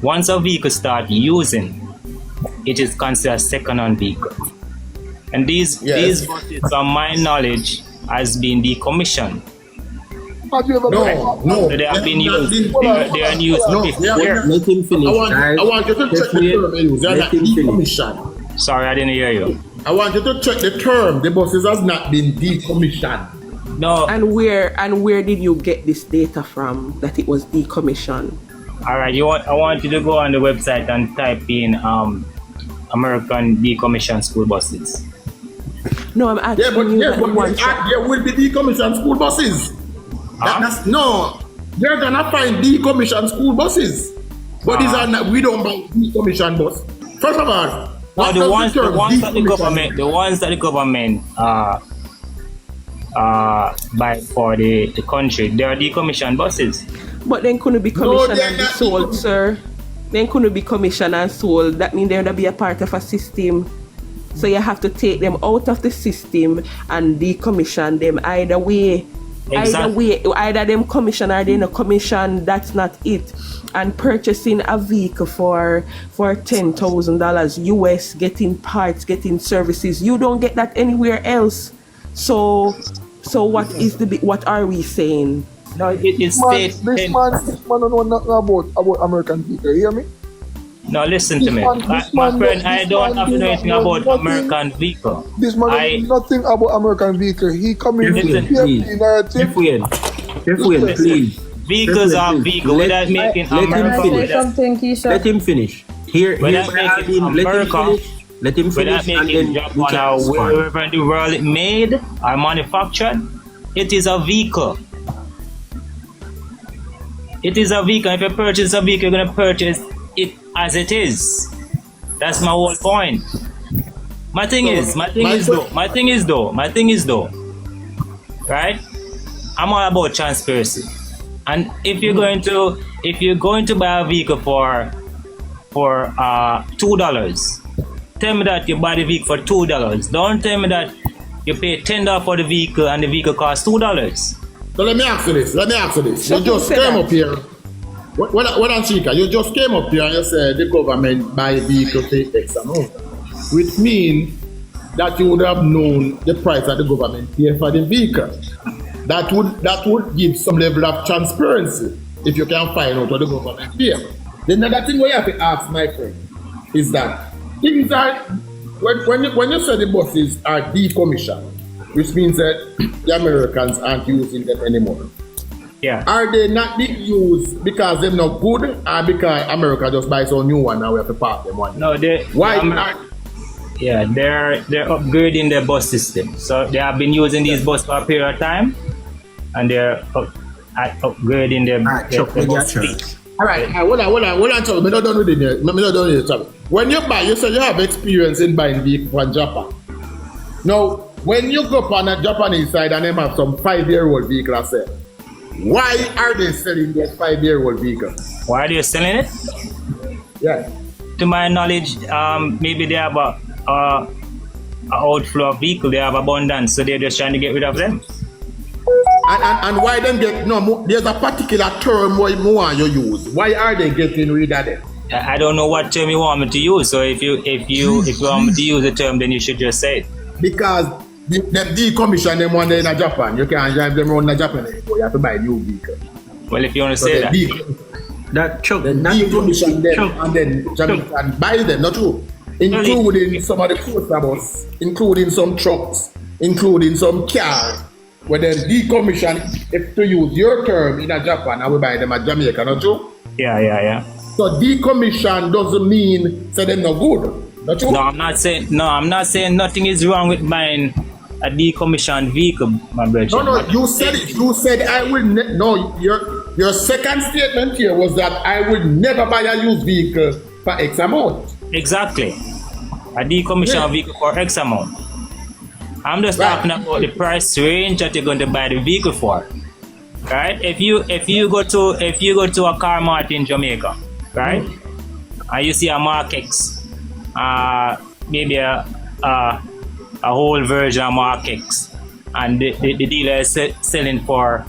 Once a vehicle start using, it is considered a second-hand vehicle. And these buses, from my knowledge, has been decommissioned. Have you ever No. So they have been used. They are used before. Let him finish. I want you to check the term they use. They are not decommissioned. Sorry, I didn't hear you. I want you to check the term. The buses has not been decommissioned. No. And where did you get this data from that it was decommissioned? All right. I want you to go on the website and type in American decommissioned school buses. No, I'm asking Yeah, but you yeah, that but you want there will be decommissioned school buses. No, you're gonna find decommissioned school buses, but these are not. We don't buy decommissioned bus. First of all, no, the ones that the government buy for the country, they are decommissioned buses. But then couldn't be commissioned they're and be not sold, sir. Then couldn't be commissioned and sold. That means they're gonna be a part of a system. So you have to take them out of the system and decommission them. Either way, either them commission or they no commission. That's not it. And purchasing a vehicle for $10,000 US, getting parts, getting services, you don't get that anywhere else. So what are we saying? No, it is this man don't know nothing about American vehicle. You hear me? No, listen to me. My friend, I don't have to know anything about American vehicle. This man knows nothing about American vehicle. He coming with the narrative. Please. Vehicles are vehicles without making America. Let him finish. Let him finish. Without making Japan or wherever in the world it made or manufactured, it is a vehicle. It is a vehicle. If you purchase a vehicle, you're going to purchase it as it is. That's my whole point. My thing is though, right? I'm all about transparency. And if you're going to buy a vehicle for $2, tell me that you buy the vehicle for $2. Don't tell me that you pay $10 for the vehicle and the vehicle costs $2. So let me ask you this. You just came up here. What on Chica? You just came up here and you said the government buy vehicle for X amount, which means that you would have known the price that the government pay for the vehicle. That would give some level of transparency if you can find out what the government pay. The another thing we have to ask, my friend, is that things are when you say the buses are decommissioned, which means that the Americans aren't using them anymore. Yeah. Are they not being used because they're not good, or because America just buys some new one and we have to park them one? No, they're upgrading their bus system. So they have been using these buses for a period of time, and they're upgrading their bus fleet. All right, hold on, trouble. I'm not done with it. When you buy, you say you have experience in buying vehicles from Japan. Now, when you go up on a Japanese side and they have some 5-year-old vehicle, I say, why are they selling those 5-year-old vehicles? Why are they selling it? Yeah. To my knowledge, maybe they have a outflow of vehicle. They have abundance, so they're just trying to get rid of them. And why them get there's a particular term why you use. Why are they getting rid of them? I don't know what term you want me to use. So if you want me to use the term, then you should just say it. Because them decommission them one day in Japan. You can't drive them around in Japan anymore. You have to buy a new vehicle. Well, if you want to say that. Then decommission them and then Jamaica buy them, not true. Including some of the coaster bus, including some trucks, including some cars. Where then decommission, if to use your term in Japan, I will buy them at Jamaica, not true? Yeah. So decommission doesn't mean say they're not good, not true? No, I'm not saying nothing is wrong with buying a decommissioned vehicle, my brother. No, you said it. You said I will no, your second statement here was that I will never buy a used vehicle for X amount. Exactly. A decommissioned vehicle for X amount. I'm just talking about the price range that you're going to buy the vehicle for. Right? If you go to a car mart in Jamaica, right? And you see a Mark X, maybe a whole version of Mark X, and the dealer is selling for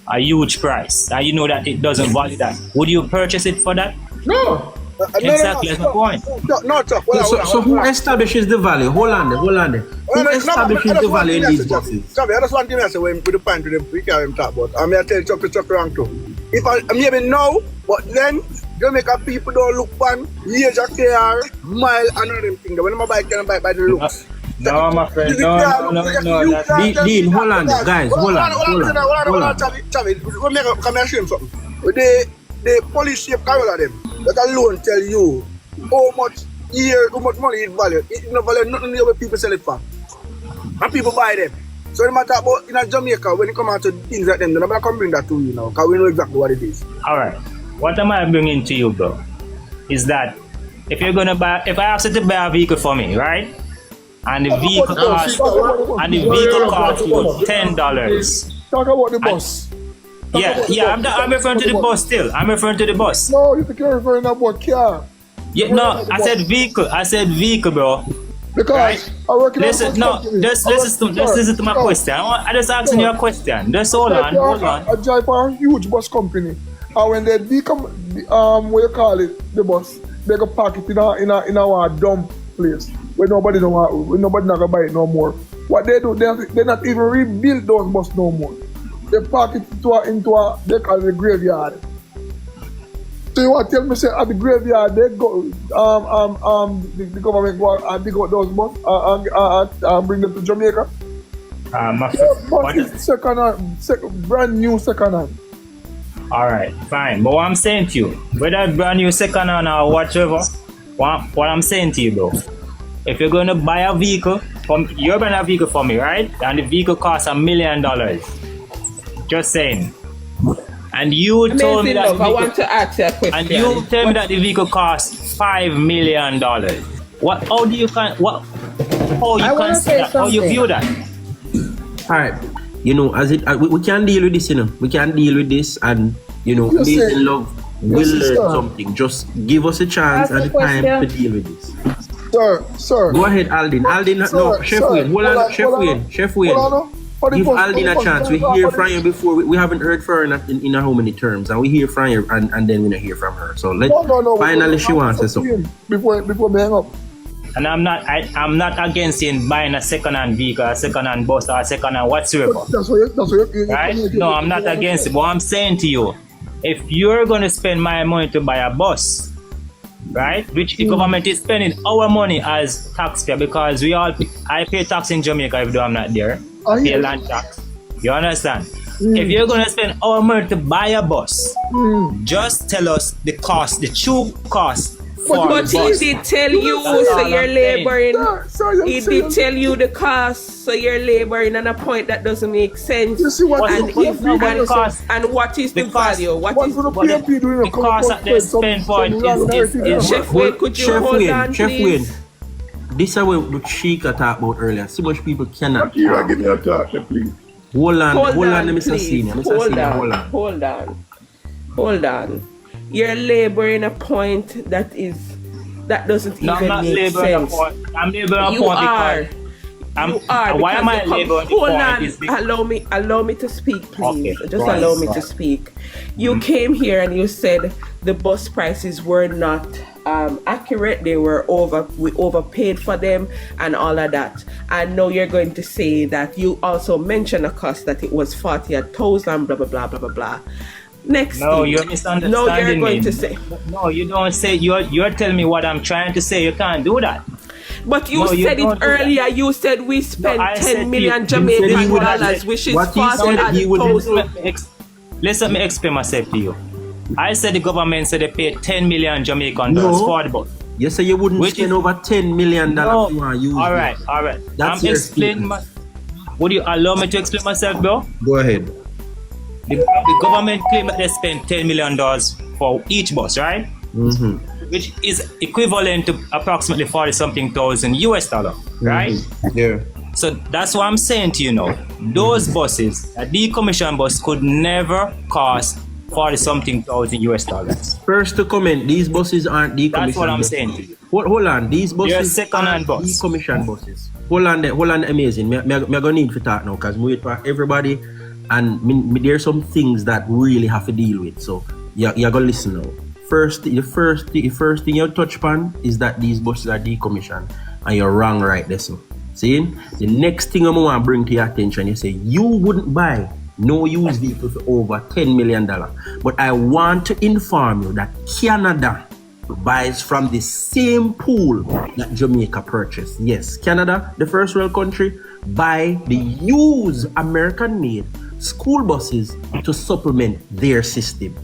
a huge price, and you know that it doesn't value that. Would you purchase it for that? No. Exactly, that's my point. No, Chuck. So who establishes the value? Hold on there. Who establishes the value in these buses? Sorry, I just want to say when we point to them, we can't talk about. I'm going to tell Chuck wrong too. If I maybe now, but then Jamaica people don't look fun, years of care, mile, and all them things. When my bike can buy by the looks. No, my friend, no. Dean, hold on there, guys. Hold on. Chavi, come and show him something. The police shape Carola them, that alone tell you how much money it value. It no value nothing the way people sell it for. And people buy them. So no matter about in Jamaica, when it come out to things like them, they're not going to come bring that to you now, because we know exactly what it is. Alright. What am I bringing to you, bro? Is that if I ask you to buy a vehicle for me, right? And the vehicle costs you $10. Talk about the bus. I'm referring to the bus still. I'm referring to the bus. No, you think you're referring about car. Yeah, no, I said vehicle, bro. Because right? I work in listen to my question. I just asking you a question. Just hold on. I drive for a huge bus company. And when they what you call it, the bus, they go park it in our dump place where nobody not gonna buy it no more. What they do, they not even rebuild those bus no more. They park it into a they call it the graveyard. So you want to tell me say at the graveyard they go the government go and dig out those bus and bring them to Jamaica? Bus is brand new second hand. Alright, fine. But what I'm saying to you, whether brand new second hand or whatever, what I'm saying to you, bro, if you're going to buy a vehicle, you're buying a vehicle for me, right? And the vehicle costs $1 million. Just saying. And you told me that I want to ask you a question. And you tell me that the vehicle costs $5 million. How you view that? Alright. You know, we can deal with this, you know. We can deal with this, and you know, Maize in Love will learn something. Just give us a chance and the time to deal with this. Sir. Go ahead, Aldin. Chef Wayne. Hold on. Chef Wayne. Give Aldin a chance. We hear from you before. We haven't heard from her in how many terms, and we hear from you, and then we don't hear from her. So finally she wants to say something. Before we hang up. And I'm not against in buying a second-hand vehicle, a second-hand bus, or a second-hand whatsoever. That's what you right? No, I'm not against it. But I'm saying to you, if you're going to spend my money to buy a bus, right, which the government is spending our money as taxpayer, because I pay tax in Jamaica even though I'm not there. I pay land tax. You understand? If you're going to spend our money to buy a bus, just tell us the cost, the true cost. But he did tell you, so you're laboring. He did tell you the cost, so you're laboring on a point that doesn't make sense. You see what and what is the value? What is the cost that they spend for it is Chef Wayne, could you hold on, Chef please? Wayne, this is what Sheikah talked about earlier. So much people cannot. Give me a talk, please. Hold on, Mr. Senior. Hold on. You're laboring a point that doesn't even make sense. I'm laboring a point because why am I laboring the point? Allow me to speak, please. Okay, just allow me to speak. You came here and you said the bus prices were not accurate. We overpaid for them and all of that. And now you're going to say that you also mentioned a cost that it was 40,000, blah blah blah blah blah blah. You're misunderstanding. No, you're going to say. No, you don't say. You're telling me what I'm trying to say. You can't do that. But you said it earlier. You said we spent 10 million Jamaican dollars, which is 40,000. Let me explain myself to you. I said the government said they paid 10 million Jamaican dollars for the bus. You say you wouldn't spend over $10 million to use. All right. That's I'm explaining. Would you allow me to explain myself, bro? Go ahead. The government claimed that they spent $10 million for each bus, right? Mm-hmm. Which is equivalent to approximately 40-something thousand US dollar, right? Mm-hmm. Yeah. So that's what I'm saying to you now. Those buses, a decommissioned bus, could never cost 40-something thousand US dollars. First to comment, these buses aren't decommissioned. That's what I'm saying to you. Hold on, these buses second-hand aren't bus. Decommissioned buses. Hold on, amazing. Me gonna need to talk now because we wait for everybody. And there's some things that we really have to deal with. So you're going to listen now. the first thing you touch upon is that these buses are decommissioned, and you're wrong right there. So, see, the next thing I want to bring to your attention, you say you wouldn't buy no used vehicle for over $10 million, but I want to inform you that Canada buys from the same pool that Jamaica purchased. Yes, Canada, the first world country, buy the used American-made school buses to supplement their system.